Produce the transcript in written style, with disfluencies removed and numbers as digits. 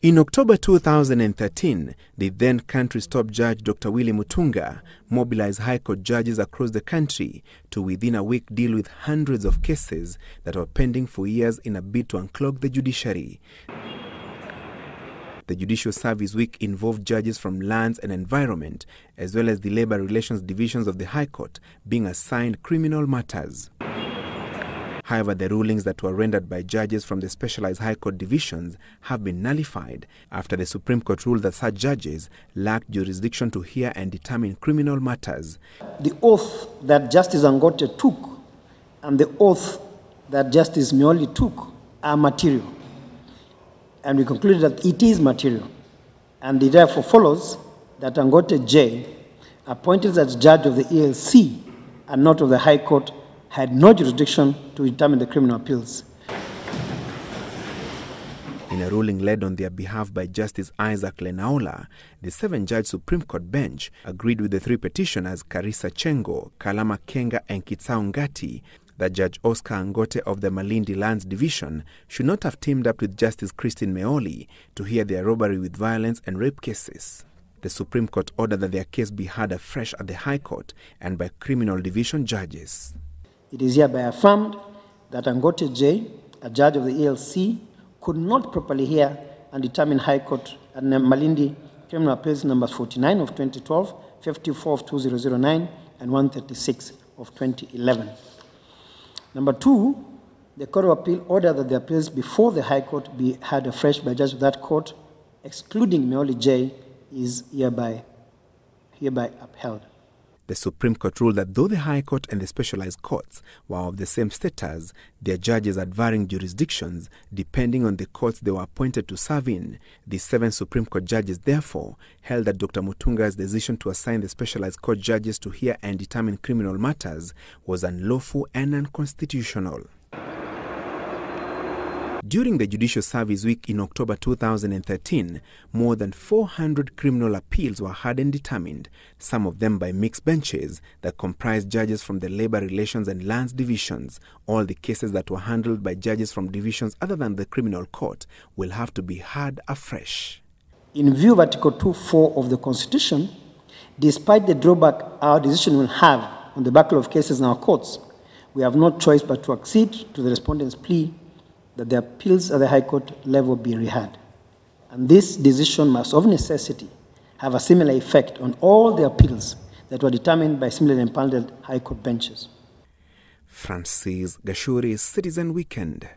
In October 2013, the then country's top judge, Dr. Willy Mutunga, mobilized High Court judges across the country to within a week deal with hundreds of cases that were pending for years in a bid to unclog the judiciary. The Judicial Service Week involved judges from Lands and Environment, as well as the Labor Relations Divisions of the High Court, being assigned criminal matters. However, the rulings that were rendered by judges from the specialized High Court divisions have been nullified after the Supreme Court ruled that such judges lacked jurisdiction to hear and determine criminal matters. The oath that Justice Angote took and the oath that Justice Meoli took are material. And we concluded that it is material. And it therefore follows that Angote J, appointed as judge of the ELC and not of the High Court, had no jurisdiction to determine the criminal appeals. In a ruling led on their behalf by Justice Isaac Lenaola, the 7-judge Supreme Court bench agreed with the 3 petitioners, Karisa Chengo, Kalama Kenga, and Kitsao Ngati, that Judge Oscar Angote of the Malindi Lands Division should not have teamed up with Justice Christine Meoli to hear their robbery with violence and rape cases. The Supreme Court ordered that their case be heard afresh at the High Court and by criminal division judges. It is hereby affirmed that Angote J, a judge of the ELC, could not properly hear and determine High Court and Malindi Criminal Appeals numbers 49 of 2012, 54 of 2009, and 136 of 2011. Number 2, the Court of Appeal ordered that the appeals before the High Court be heard afresh by judges of that court, excluding Meoli J, is hereby upheld. The Supreme Court ruled that though the High Court and the specialized courts were of the same status, their judges had varying jurisdictions depending on the courts they were appointed to serve in. The 7 Supreme Court judges therefore held that Dr. Mutunga's decision to assign the specialized court judges to hear and determine criminal matters was unlawful and unconstitutional. During the Judicial Service Week in October 2013, more than 400 criminal appeals were heard and determined, some of them by mixed benches that comprised judges from the Labor Relations and Lands Divisions. All the cases that were handled by judges from divisions other than the criminal court will have to be heard afresh. In view of Article 2(4) of the Constitution, despite the drawback our decision will have on the backlog of cases in our courts, we have no choice but to accede to the respondent's plea that the appeals at the High Court level be reheard. And this decision must of necessity have a similar effect on all the appeals that were determined by similarly impaneled High Court benches. Francis Gachuri, Citizen Weekend.